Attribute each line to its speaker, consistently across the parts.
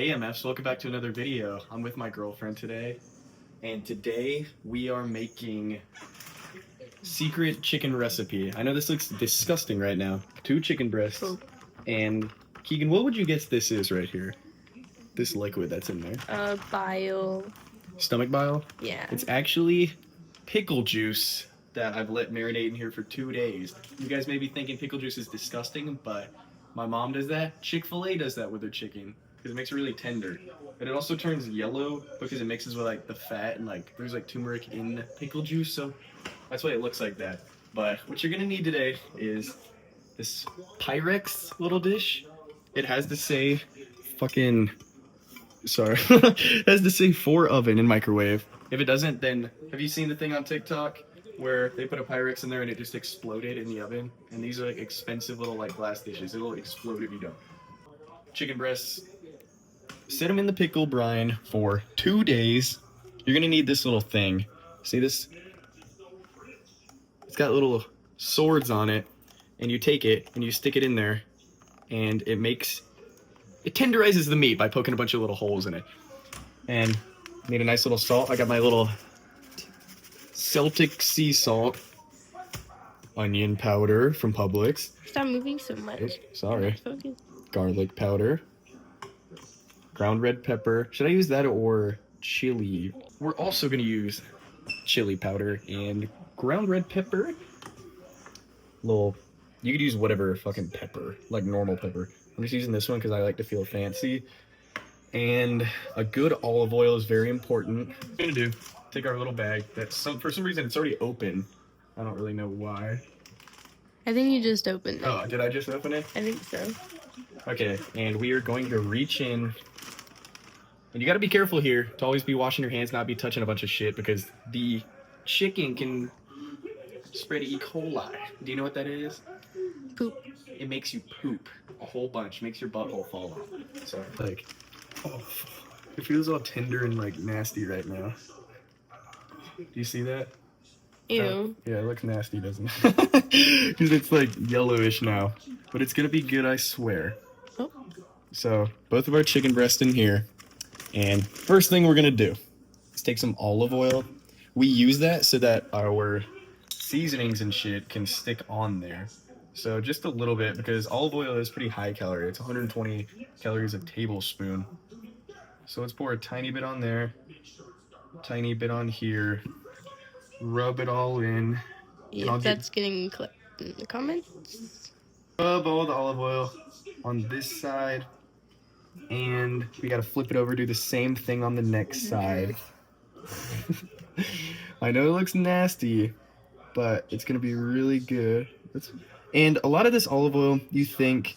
Speaker 1: Hey MFs, welcome back to another video. I'm with my girlfriend today, and today we are making secret chicken recipe. I know this looks disgusting right now. 2 chicken breasts, and Keegan, what would you guess this is right here? This liquid that's in there.
Speaker 2: Bile.
Speaker 1: Stomach bile?
Speaker 2: Yeah.
Speaker 1: It's actually pickle juice that I've let marinate in here for 2 days. You guys may be thinking pickle juice is disgusting, but my mom does that. Chick-fil-A does that with their chicken because it makes it really tender. And it also turns yellow because it mixes with like the fat and like there's like turmeric in the pickle juice, so that's why it looks like that. But what you're gonna need today is this Pyrex little dish. It has to say fucking sorry. It has to say for oven and microwave. If it doesn't, then have you seen the thing on TikTok where they put a Pyrex in there and it just exploded in the oven? And these are like expensive little like glass dishes. It'll explode if you don't. Chicken breasts. Set them in the pickle brine for 2 days. You're gonna need this little thing. See this? It's got little swords on it, and you take it and you stick it in there, and it tenderizes the meat by poking a bunch of little holes in it. And need a nice little salt. I got my little Celtic sea salt, onion powder from Publix.
Speaker 2: Stop moving so much.
Speaker 1: Oops, sorry.
Speaker 2: Focus.
Speaker 1: Garlic powder, ground red pepper. Should I use that or chili? We're also gonna use chili powder and ground red pepper. You could use whatever fucking pepper, like normal pepper. I'm just using this one because I like to feel fancy. And a good olive oil is very important. What we're gonna do, take our little bag that for some reason it's already open. I don't really know why.
Speaker 2: I think you just opened it.
Speaker 1: Oh, did I just open it?
Speaker 2: I think so.
Speaker 1: Okay, and we are going to reach in. And you gotta be careful here to always be washing your hands, not be touching a bunch of shit, because the chicken can spread E. coli. Do you know what that is?
Speaker 2: Poop.
Speaker 1: It makes you poop a whole bunch, makes your butthole fall off. So, like, oh, it feels all tender and, like, nasty right now. Do you see that?
Speaker 2: Ew.
Speaker 1: Yeah, it looks nasty, doesn't it? Because it's, like, yellowish now. But it's gonna be good, I swear.
Speaker 2: Oh.
Speaker 1: So, both of our chicken breasts in here. And first thing we're gonna do is take some olive oil. We use that so that our seasonings and shit can stick on there. So just a little bit, because olive oil is pretty high calorie. It's 120 calories a tablespoon. So let's pour a tiny bit on there, tiny bit on here, rub it all in.
Speaker 2: Yeah, that's getting clipped in the comments.
Speaker 1: Rub all the olive oil on this side, and we gotta flip it over, do the same thing on the next side. I know it looks nasty, but it's gonna be really good. And a lot of this olive oil, you think,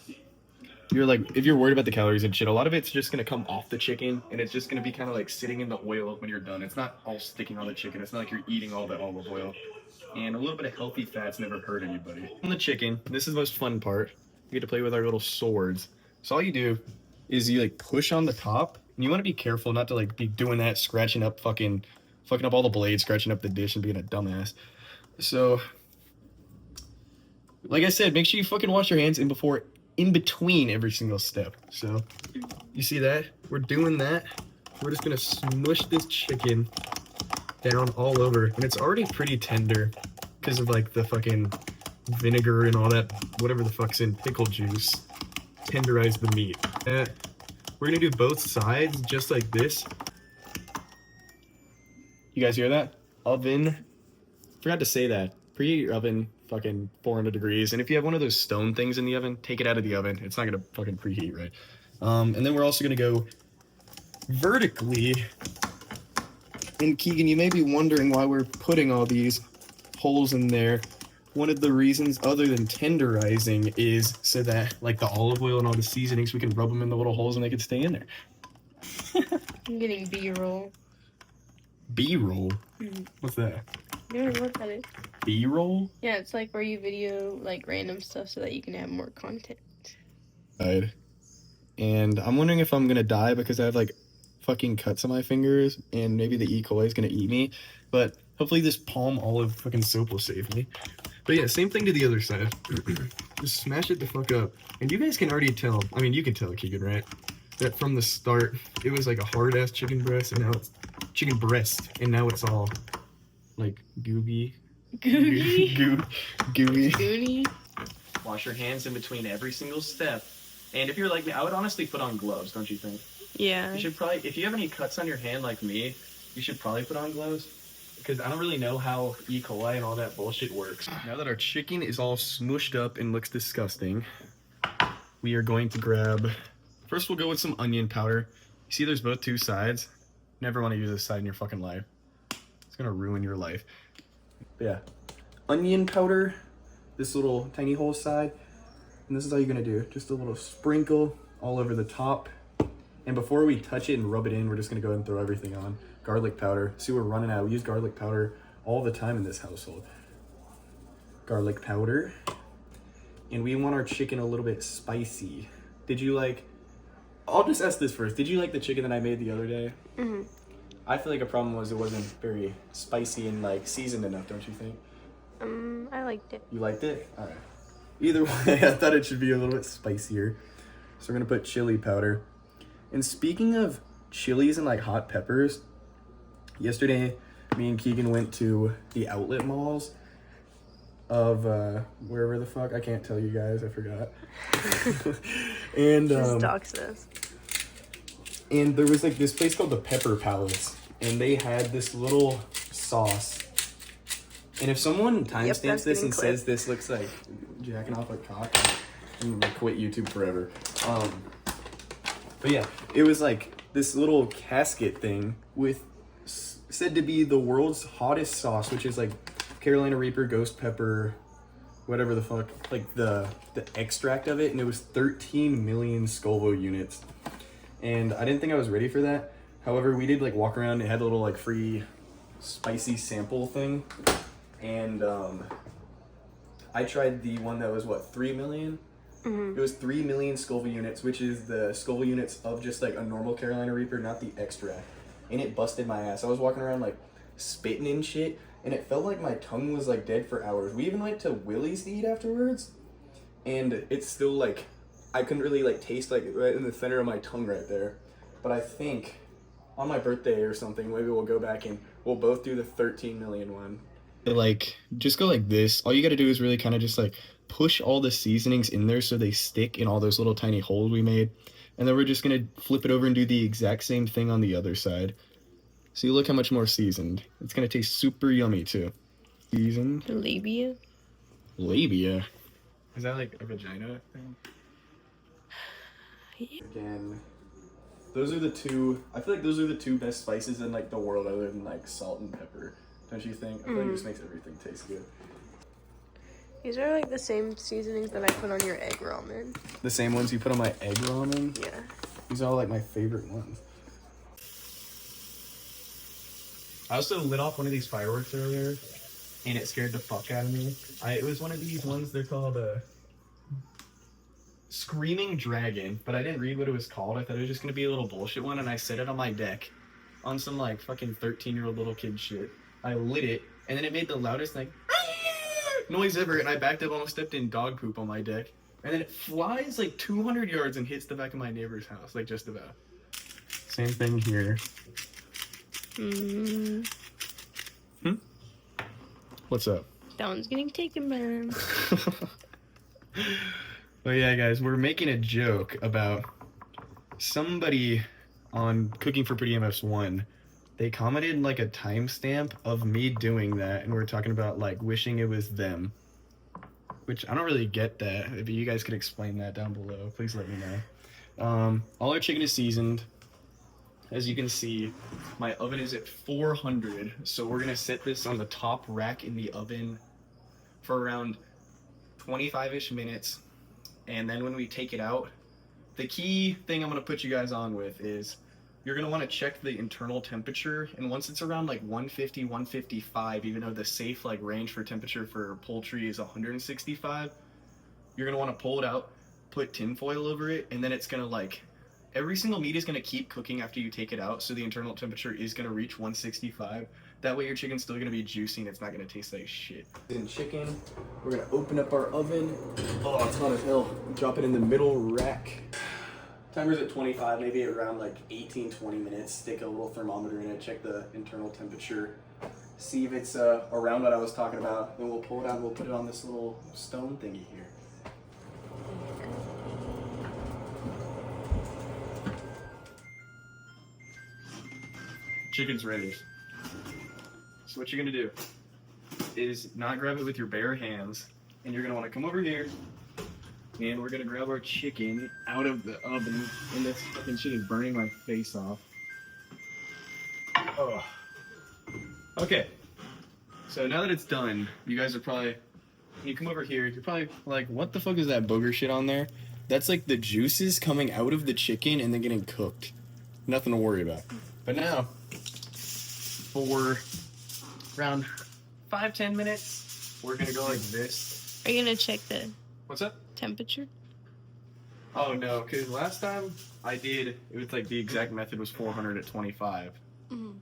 Speaker 1: you're like, if you're worried about the calories and shit, a lot of it's just gonna come off the chicken, and it's just gonna be kind of like sitting in the oil when you're done. It's not all sticking on the chicken. It's not like you're eating all the olive oil. And a little bit of healthy fats never hurt anybody. On the chicken, this is the most fun part. You get to play with our little swords. So all you do is you like push on the top, and you want to be careful not to like be doing that, scratching up fucking up all the blades, scratching up the dish, and being a dumbass. So, like I said, make sure you fucking wash your hands in between every single step. So, you see that? We're doing that. We're just gonna smush this chicken down all over, and it's already pretty tender because of like the fucking vinegar and all that, whatever the fuck's in pickle juice. Tenderize the meat. We're gonna do both sides just like this. You guys hear that? Oven. Forgot to say that. Preheat your oven fucking 400 degrees. And if you have one of those stone things in the oven, take it out of the oven. It's not gonna fucking preheat, right? And then we're also gonna go vertically. And Keegan, you may be wondering why we're putting all these holes in there. One of the reasons, other than tenderizing, is so that like the olive oil and all the seasonings, we can rub them in the little holes and they can stay in there.
Speaker 2: I'm getting B-roll.
Speaker 1: B-roll? What's that?
Speaker 2: You don't know what that is?
Speaker 1: B-roll?
Speaker 2: Yeah, it's like where you video like random stuff so that you can have more content.
Speaker 1: Right. And I'm wondering if I'm gonna die because I have like fucking cuts on my fingers and maybe the E. coli is gonna eat me. But hopefully this palm olive fucking soap will save me. But yeah, same thing to the other side. Just smash it the fuck up. And you guys can already tell. I mean, you can tell, Keegan, right? that from the start it was like a hard ass chicken breast, and now it's chicken breast, and now it's all like gooey.
Speaker 2: Gooey.
Speaker 1: Gooey.
Speaker 2: Gooey.
Speaker 1: Wash your hands in between every single step. And if you're like me, I would honestly put on gloves, don't you think?
Speaker 2: Yeah.
Speaker 1: You should probably, if you have any cuts on your hand like me, you should probably put on gloves. Because I don't really know how E. coli and all that bullshit works. Now that our chicken is all smooshed up and looks disgusting, we are going to grab, first we'll go with some onion powder. You see there's both two sides. Never want to use this side in your fucking life. It's gonna ruin your life. But yeah, onion powder, this little tiny hole side, and this is all you're gonna do. Just a little sprinkle all over the top. And before we touch it and rub it in, we're just gonna go ahead and throw everything on. Garlic powder. See, we're running out. We use garlic powder all the time in this household. Garlic powder. And we want our chicken a little bit spicy. Did you like, I'll just ask this first. Did you like the chicken that I made the other day?
Speaker 2: Mm-hmm.
Speaker 1: I feel like a problem was it wasn't very spicy and like seasoned enough, don't you think?
Speaker 2: I liked it.
Speaker 1: You liked it? All right. Either way, I thought it should be a little bit spicier. So we're gonna put chili powder. And speaking of chilies and like hot peppers, yesterday me and Keegan went to the outlet malls of wherever the fuck, I can't tell you guys, I forgot. And
Speaker 2: Just dox this.
Speaker 1: and there was like this place called the Pepper Palace, and they had this little sauce. And if someone timestamps this and says this looks like jacking off a cock, I'm gonna quit YouTube forever. But yeah, it was like this little casket thing with said to be the world's hottest sauce, which is like Carolina Reaper, ghost pepper, whatever the fuck, like the extract of it, and it was 13 million Scoville units. And I didn't think I was ready for that. However, we did like walk around. It had a little like free spicy sample thing, and I tried the one that was what, 3 million. It was 3 million Scoville units, which is the Scoville units of just like a normal Carolina Reaper, not the extract. And it busted my ass. I was walking around like spitting and shit, and it felt like my tongue was like dead for hours. We even went to Willie's to eat afterwards, and it's still like, I couldn't really like taste like right in the center of my tongue right there. But I think on my birthday or something, maybe we'll go back and we'll both do the 13 million one. Like, just go like this. All you gotta do is really kind of just like push all the seasonings in there so they stick in all those little tiny holes we made. And then we're just gonna flip it over and do the exact same thing on the other side. So you look how much more seasoned. It's gonna taste super yummy too. Seasoned.
Speaker 2: Labia?
Speaker 1: Labia? Is that like a vagina thing?
Speaker 2: Yeah.
Speaker 1: Again, those are the two, I feel like those are the two best spices in like the world other than like salt and pepper. Don't you think? I feel like it just makes everything taste good.
Speaker 2: These are like the same seasonings that I put on your egg ramen.
Speaker 1: The same ones you put on my egg ramen?
Speaker 2: Yeah.
Speaker 1: These are all like my favorite ones. I also lit off one of these fireworks earlier, and it scared the fuck out of me. It was one of these ones, they're called Screaming Dragon, but I didn't read what it was called. I thought it was just gonna be a little bullshit one, and I set it on my deck on some like fucking 13-year-old little kid shit. I lit it, and then it made the loudest like noise ever, and I backed up, almost stepped in dog poop on my deck, and then it flies like 200 yards and hits the back of my neighbor's house, like just about. Same thing here. What's up?
Speaker 2: That one's getting taken, man.
Speaker 1: But yeah, guys, we're making a joke about somebody on Cooking for Pretty MFs1. They commented like a timestamp of me doing that, and we're talking about like wishing it was them. Which I don't really get that. If you guys could explain that down below, please let me know. All our chicken is seasoned. As you can see, my oven is at 400, so we're gonna set this on the top rack in the oven for around 25-ish minutes. And then when we take it out, the key thing I'm gonna put you guys on with is you're gonna wanna check the internal temperature, and once it's around like 150, 155, even though the safe like range for temperature for poultry is 165, you're gonna wanna pull it out, put tin foil over it, and then it's gonna like, every single meat is gonna keep cooking after you take it out, so the internal temperature is gonna reach 165. That way your chicken's still gonna be juicy and it's not gonna taste like shit. In chicken, we're gonna open up our oven. Oh, it's hot as hell. Drop it in the middle rack. Timer's at 25, maybe around like 18, 20 minutes. Stick a little thermometer in it, check the internal temperature, see if it's around what I was talking about. Then we'll pull it out and we'll put it on this little stone thingy here. Chicken's ready. So what you're gonna do is not grab it with your bare hands, and you're gonna wanna come over here, and we're gonna grab our chicken out of the oven, and this fucking shit is burning my face off. Oh. Okay. So now that it's done, you guys are probably, when you come over here, you're probably like, what the fuck is that booger shit on there? That's like the juices coming out of the chicken and then getting cooked. Nothing to worry about. But now, for around 5-10 minutes, we're gonna go like this.
Speaker 2: Are you gonna check the
Speaker 1: What's up?
Speaker 2: temperature?
Speaker 1: Oh no, because last time I did, it was like the exact method was 400 at 25.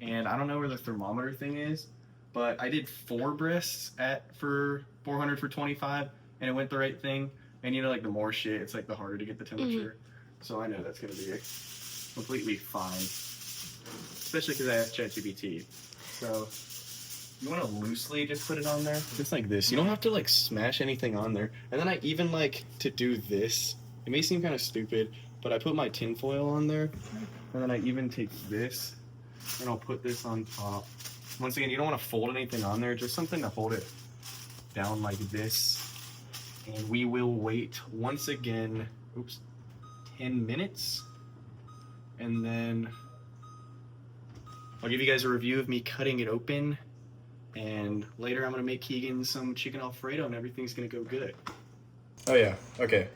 Speaker 1: And I don't know where the thermometer thing is, but I did 4 breasts for 400 for 25, and it went the right thing. And you know, like the more shit, it's like the harder to get the temperature. So I know that's gonna be completely fine, especially because I asked ChatGPT. So you want to loosely just put it on there, just like this. You don't have to like smash anything on there. And then I even like to do this. It may seem kind of stupid, but I put my tin foil on there, and then I even take this and I'll put this on top. Once again, you don't want to fold anything on there, just something to hold it down like this. And we will wait once again, 10 minutes. And then I'll give you guys a review of me cutting it open. And later I'm gonna make Keegan some chicken Alfredo and everything's gonna go good. Oh yeah, okay.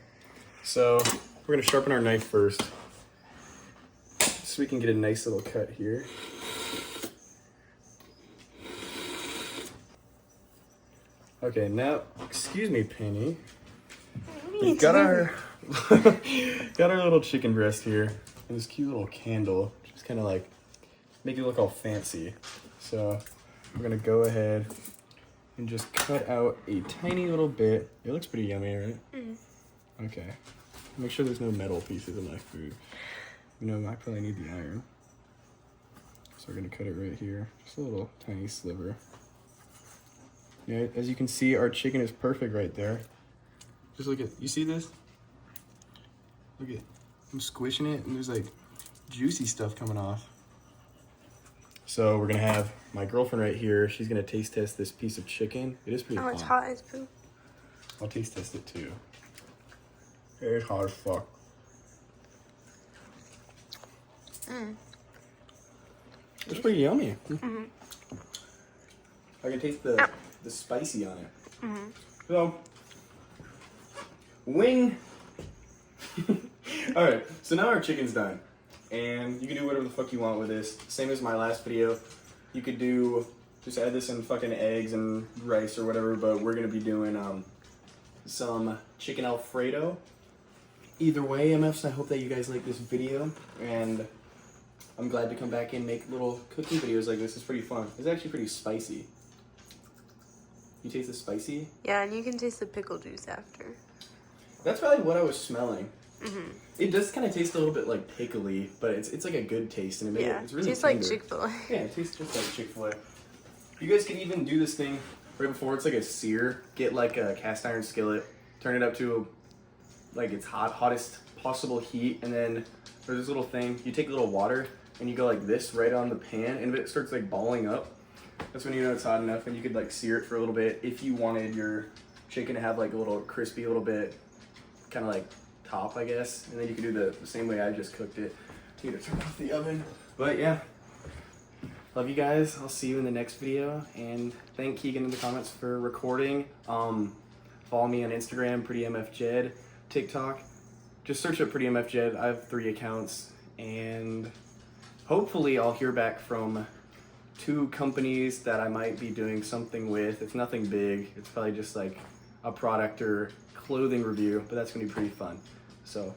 Speaker 1: So we're gonna sharpen our knife first, so we can get a nice little cut here. Okay, now, excuse me, Penny. We've got our got our little chicken breast here, and this cute little candle, just kind of like make it look all fancy. So we're gonna go ahead and just cut out a tiny little bit. It looks pretty yummy, right? Okay. Make sure there's no metal pieces in my food. You know, I probably need the iron. So we're gonna cut it right here. Just a little tiny sliver. Yeah, as you can see, our chicken is perfect right there. Just look at, you see this? Look at, I'm squishing it and there's like juicy stuff coming off. So we're gonna have my girlfriend right here. She's gonna taste test this piece of chicken. It is pretty fun.
Speaker 2: Oh, it's hot as poop.
Speaker 1: I'll taste test it too. It's hot as fuck. It's pretty yummy. I can taste the spicy on it. So, wing. Alright, so now our chicken's done. And you can do whatever the fuck you want with this. Same as my last video. You could do, just add this in fucking eggs and rice or whatever, but we're gonna be doing some chicken Alfredo. Either way, MFs, I hope that you guys like this video, and I'm glad to come back and make little cooking videos like this. It's pretty fun. It's actually pretty spicy. You taste the spicy?
Speaker 2: Yeah, and you can taste the pickle juice after.
Speaker 1: That's probably what I was smelling. It does kind of taste a little bit like pickly, but it's like a good taste, and it's really
Speaker 2: tastes
Speaker 1: tender.
Speaker 2: like Chick-fil-A.
Speaker 1: Yeah, it tastes just like Chick-fil-A. You guys can even do this thing right before it's like a sear. Get like a cast iron skillet, turn it up to like its hottest possible heat, and then there's this little thing. You take a little water and you go like this right on the pan, and if it starts like balling up, that's when you know it's hot enough, and you could like sear it for a little bit if you wanted your chicken to have like a little crispy, a little bit kind of like top, I guess. And then you can do the same way I just cooked it. You need to turn off the oven. But yeah, love you guys. I'll see you in the next video, and thank Keegan in the comments for recording. Follow me on Instagram, PrettyMFJed, TikTok. Just search up PrettyMFJed. I have 3 accounts, and hopefully I'll hear back from 2 companies that I might be doing something with. It's nothing big. It's probably just like a product or clothing review, but that's gonna be pretty fun. So